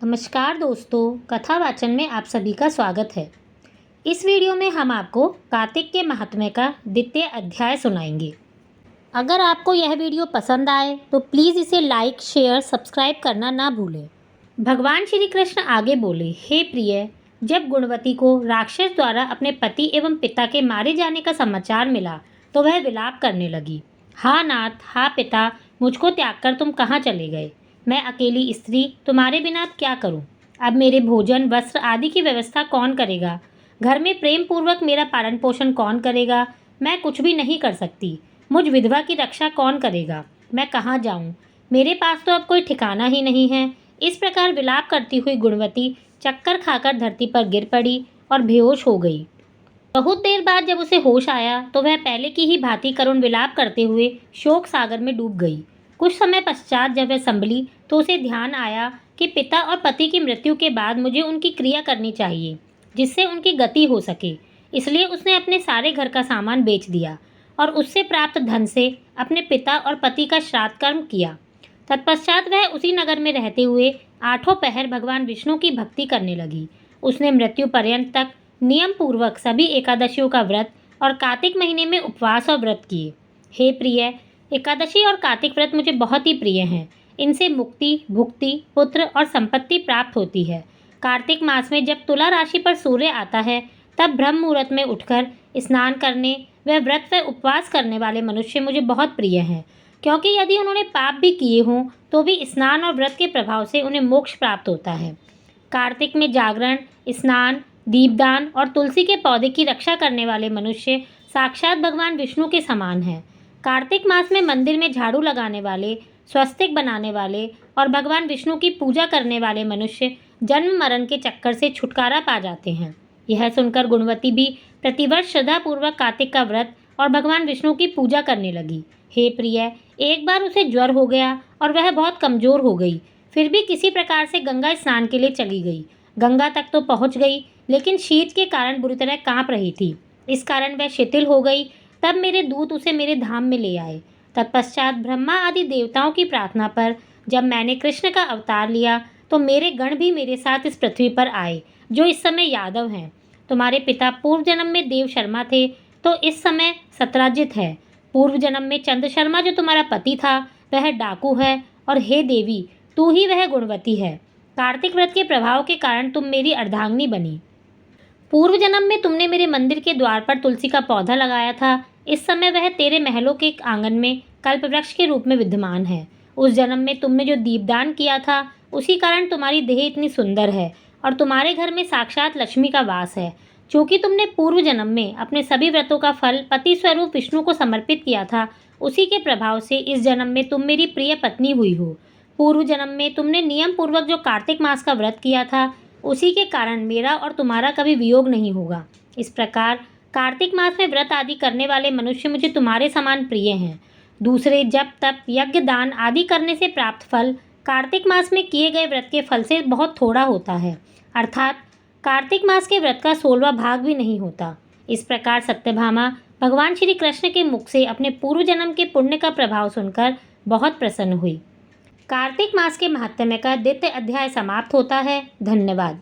नमस्कार दोस्तों, कथा वाचन में आप सभी का स्वागत है। इस वीडियो में हम आपको कार्तिक के महात्म्य का द्वितीय अध्याय सुनाएंगे। अगर आपको यह वीडियो पसंद आए तो प्लीज़ इसे लाइक, शेयर, सब्सक्राइब करना ना भूलें। भगवान श्री कृष्ण आगे बोले, हे प्रिय, जब गुणवती को राक्षस द्वारा अपने पति एवं पिता के मारे जाने का समाचार मिला तो वह विलाप करने लगी। हा नाथ, हा पिता, मुझको त्याग कर तुम कहाँ चले गए? मैं अकेली स्त्री तुम्हारे बिना अब क्या करूं? अब मेरे भोजन, वस्त्र आदि की व्यवस्था कौन करेगा? घर में प्रेम पूर्वक मेरा पालन पोषण कौन करेगा? मैं कुछ भी नहीं कर सकती। मुझ विधवा की रक्षा कौन करेगा? मैं कहाँ जाऊं? मेरे पास तो अब कोई ठिकाना ही नहीं है। इस प्रकार विलाप करती हुई गुणवती चक्कर खाकर धरती पर गिर पड़ी और बेहोश हो गई। बहुत देर बाद जब उसे होश आया तो वह पहले की ही भांति करुण विलाप करते हुए शोक सागर में डूब गई। कुछ समय पश्चात जब वह संभली तो उसे ध्यान आया कि पिता और पति की मृत्यु के बाद मुझे उनकी क्रिया करनी चाहिए जिससे उनकी गति हो सके। इसलिए उसने अपने सारे घर का सामान बेच दिया और उससे प्राप्त धन से अपने पिता और पति का श्राद्ध कर्म किया। तत्पश्चात वह उसी नगर में रहते हुए आठों पहर भगवान विष्णु की भक्ति करने लगी। उसने मृत्यु पर्यंत तक नियम पूर्वक सभी एकादशियों का व्रत और कार्तिक महीने में उपवास और व्रत किए। हे प्रिय, एकादशी और कार्तिक व्रत मुझे बहुत ही प्रिय हैं। इनसे मुक्ति, भुक्ति, पुत्र और संपत्ति प्राप्त होती है। कार्तिक मास में जब तुला राशि पर सूर्य आता है तब ब्रह्म मुहूर्त में उठकर स्नान करने व व्रत व उपवास करने वाले मनुष्य मुझे बहुत प्रिय हैं, क्योंकि यदि उन्होंने पाप भी किए हों तो भी स्नान और व्रत के प्रभाव से उन्हें मोक्ष प्राप्त होता है। कार्तिक में जागरण, स्नान, दीपदान और तुलसी के पौधे की रक्षा करने वाले मनुष्य साक्षात भगवान विष्णु के समान हैं। कार्तिक मास में मंदिर में झाड़ू लगाने वाले, स्वस्तिक बनाने वाले और भगवान विष्णु की पूजा करने वाले मनुष्य जन्म मरण के चक्कर से छुटकारा पा जाते हैं। यह सुनकर गुणवती भी प्रतिवर्ष श्रद्धापूर्वक कार्तिक का व्रत और भगवान विष्णु की पूजा करने लगी। हे प्रिय, एक बार उसे ज्वर हो गया और वह बहुत कमजोर हो गई। फिर भी किसी प्रकार से गंगा स्नान के लिए चली गई। गंगा तक तो पहुंच गई, लेकिन शीत के कारण बुरी तरह कांप रही थी। इस कारण वह शिथिल हो गई। तब मेरे दूत उसे मेरे धाम में ले आए। तत्पश्चात ब्रह्मा आदि देवताओं की प्रार्थना पर जब मैंने कृष्ण का अवतार लिया तो मेरे गण भी मेरे साथ इस पृथ्वी पर आए, जो इस समय यादव हैं। तुम्हारे पिता पूर्व जन्म में देव शर्मा थे तो इस समय सत्राजित है। पूर्व जन्म में चंद्र शर्मा जो तुम्हारा पति था वह डाकू है, और हे देवी, तू ही वह गुणवती है। कार्तिक व्रत के प्रभाव के कारण तुम मेरी अर्धांगिनी बनी। पूर्व जन्म में तुमने मेरे मंदिर के द्वार पर तुलसी का पौधा लगाया था। इस समय वह तेरे महलों के आंगन में कल्पवृक्ष के रूप में विद्यमान है। उस जन्म में तुमने जो दीपदान किया था उसी कारण तुम्हारी देह इतनी सुंदर है और तुम्हारे घर में साक्षात लक्ष्मी का वास है। चूँकि तुमने पूर्व जन्म में अपने सभी व्रतों का फल पति स्वरूप विष्णु को समर्पित किया था, उसी के प्रभाव से इस जन्म में तुम मेरी प्रिय पत्नी हुई हो। पूर्व जन्म में तुमने नियम पूर्वक जो कार्तिक मास का व्रत किया था उसी के कारण मेरा और तुम्हारा कभी वियोग नहीं होगा। इस प्रकार कार्तिक मास में व्रत आदि करने वाले मनुष्य मुझे तुम्हारे समान प्रिय हैं। दूसरे जप, तप, यज्ञ, दान आदि करने से प्राप्त फल कार्तिक मास में किए गए व्रत के फल से बहुत थोड़ा होता है, अर्थात कार्तिक मास के व्रत का 16वां भाग भी नहीं होता। इस प्रकार सत्यभामा भगवान श्री कृष्ण के मुख से अपने पूर्व जन्म के पुण्य का प्रभाव सुनकर बहुत प्रसन्न हुई। कार्तिक मास के महात्म्य का द्वितीय अध्याय समाप्त होता है। धन्यवाद।